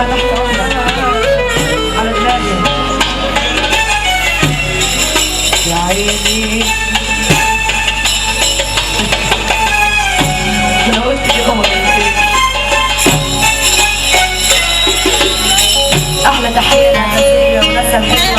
نسمع لحظة واحدة على دماغي. يا عيني أنا قلت كده مرتين. أحلى تحية لعزية وناس الحلوة.